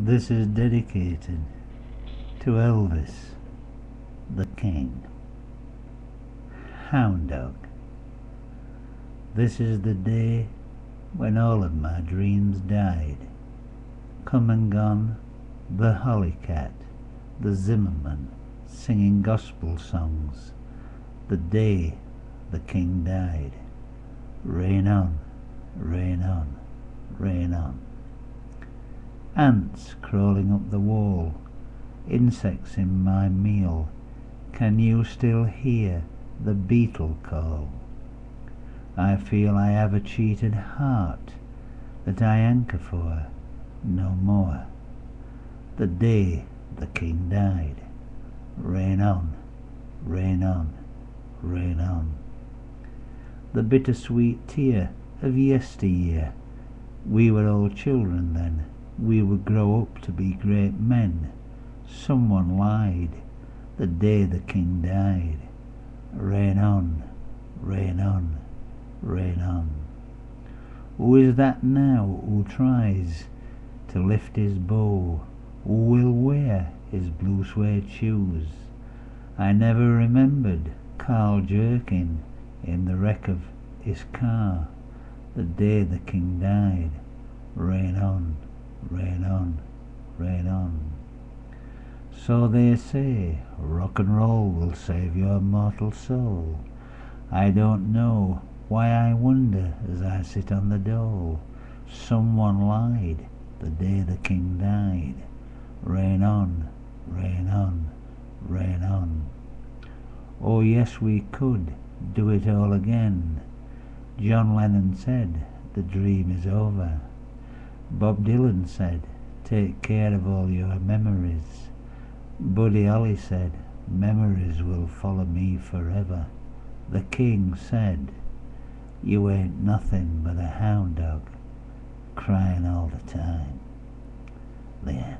This is dedicated to Elvis, the King. Hound dog. This is the day when all of my dreams died. Come and gone, the holly cat, the Zimmerman, singing gospel songs. The day the King died. Rain on, rain on, rain on. Ants crawling up the wall, insects in my meal. Can you still hear the beetle call? I feel I have a cheated heart that I anchor for no more. The day the King died. Rain on, rain on, rain on. The bittersweet tear of yesteryear. We were all children then. We would grow up to be great men. Someone lied the day the King died. Rain on, rain on, rain on. Who is that now who tries to lift his bow? Who will wear his blue suede shoes? I never remembered Carl jerking in the wreck of his car the day the King died. Rain on, rain on, rain on. So they say rock and roll will save your mortal soul. I don't know why I wonder as I sit on the dole. Someone lied the day the King died. Rain on, rain on, rain on. Oh yes, we could do it all again. John Lennon said the dream is over. Bob Dylan said take care of all your memories. Buddy Holly said memories will follow me forever. The King said you ain't nothing but a hound dog crying all the time. The end.